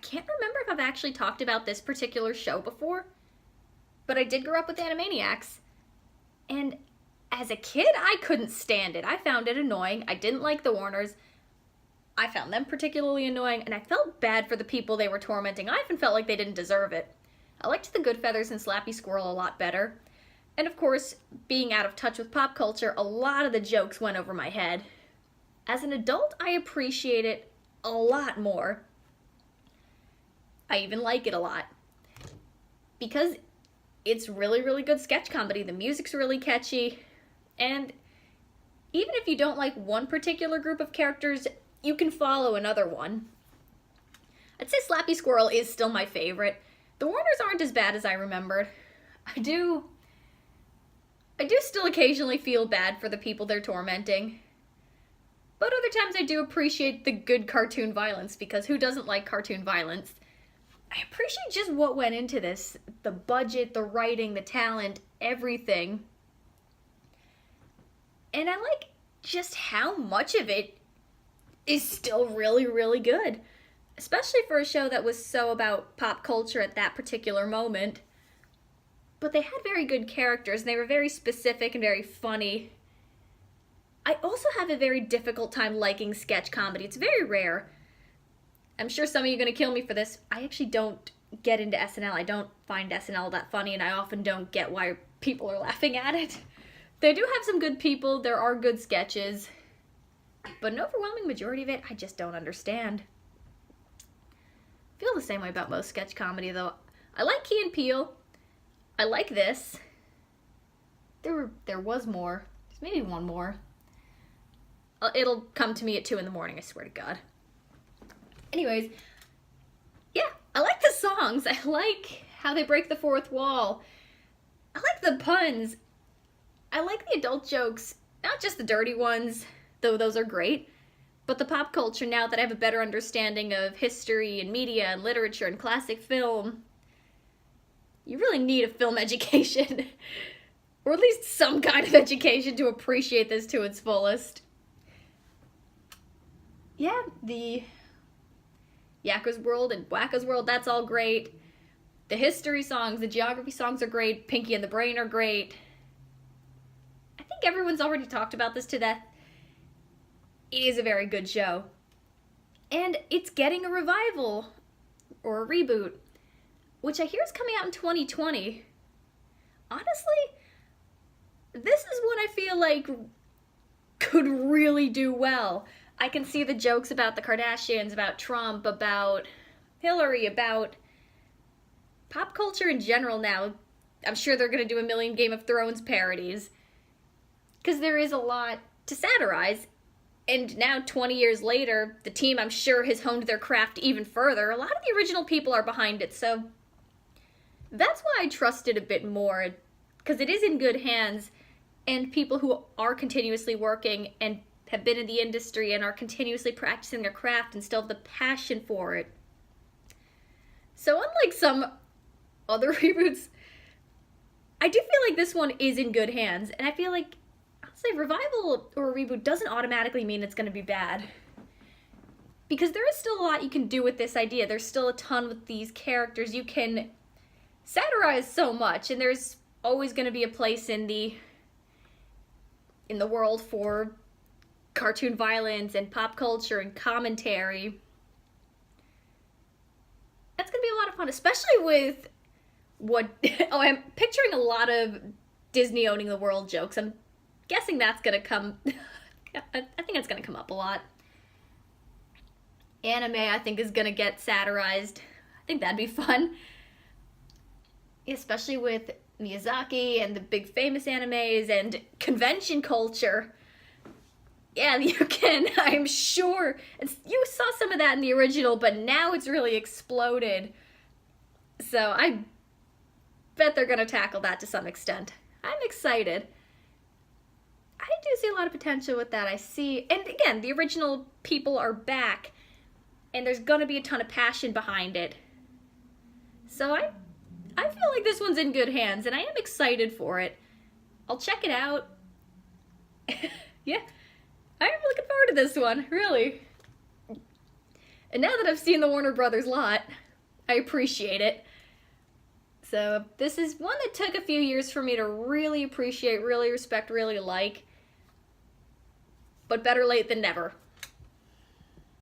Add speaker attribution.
Speaker 1: can't remember if I've actually talked about this particular show before, but I did grow up with Animaniacs. And as a kid, I couldn't stand it. I found it annoying. I didn't like the Warners. I found them particularly annoying, and I felt bad for the people they were tormenting. I even felt like they didn't deserve it. I liked the Goodfeathers and Slappy Squirrel a lot better. And of course, being out of touch with pop culture, a lot of the jokes went over my head. As an adult, I appreciate it a lot more. I even like it a lot. Because it's really, really good sketch comedy. The music's really catchy. And even if you don't like one particular group of characters, you can follow another one. I'd say Slappy Squirrel is still my favorite. The Warners aren't as bad as I remembered. I do still occasionally feel bad for the people they're tormenting. But other times I do appreciate the good cartoon violence, because who doesn't like cartoon violence? I appreciate just what went into this. The budget, the writing, the talent, everything. And I like just how much of it is still really, really good. Especially for a show that was so about pop culture at that particular moment. But they had very good characters, and they were very specific and very funny. I also have a very difficult time liking sketch comedy. It's very rare. I'm sure some of you are going to kill me for this. I actually don't get into SNL. I don't find SNL that funny, and I often don't get why people are laughing at it. They do have some good people. There are good sketches. But an overwhelming majority of it, I just don't understand. I feel the same way about most sketch comedy, though. I like Key and Peele. I like this. There was more. There's maybe one more. It'll come to me at 2 in the morning, I swear to God. Anyways, yeah, I like the songs. I like how they break the fourth wall. I like the puns. I like the adult jokes, not just the dirty ones, though those are great, but the pop culture now that I have a better understanding of history and media and literature and classic film. You really need a film education, or at least some kind of education to appreciate this to its fullest. Yeah, the Yakko's World and Wacko's World, that's all great. The history songs, the geography songs are great. Pinky and the Brain are great. I think everyone's already talked about this to death. It is a very good show. And it's getting a revival, or a reboot, which I hear is coming out in 2020. Honestly, this is one I feel like could really do well. I can see the jokes about the Kardashians, about Trump, about Hillary, about pop culture in general now. I'm sure they're going to do a million Game of Thrones parodies. Because there is a lot to satirize. And now, 20 years later, the team, I'm sure, has honed their craft even further. A lot of the original people are behind it, so that's why I trust it a bit more. Because it is in good hands, and people who are continuously working and have been in the industry and are continuously practicing their craft and still have the passion for it. So unlike some other reboots, I do feel like this one is in good hands, and I feel like, I'll say, revival or a reboot doesn't automatically mean it's going to be bad. Because there is still a lot you can do with this idea. There's still a ton with these characters. You can satirize so much, and there's always going to be a place in the world for cartoon violence and pop culture and commentary. That's going to be a lot of fun, especially with what... Oh, I'm picturing a lot of Disney owning the world jokes. I'm guessing that's going to come... I think that's going to come up a lot. Anime, I think, is going to get satirized. I think that'd be fun. Especially with Miyazaki and the big famous animes and convention culture. Yeah, you can, I'm sure. You saw some of that in the original, but now it's really exploded. So I bet they're going to tackle that to some extent. I'm excited. I do see a lot of potential with that. I see, and again, the original people are back, and there's going to be a ton of passion behind it. So I feel like this one's in good hands, and I am excited for it. I'll check it out. Yeah. I'm looking forward to this one, really. And now that I've seen the Warner Brothers lot, I appreciate it. So this is one that took a few years for me to really appreciate, really respect, really like. But better late than never.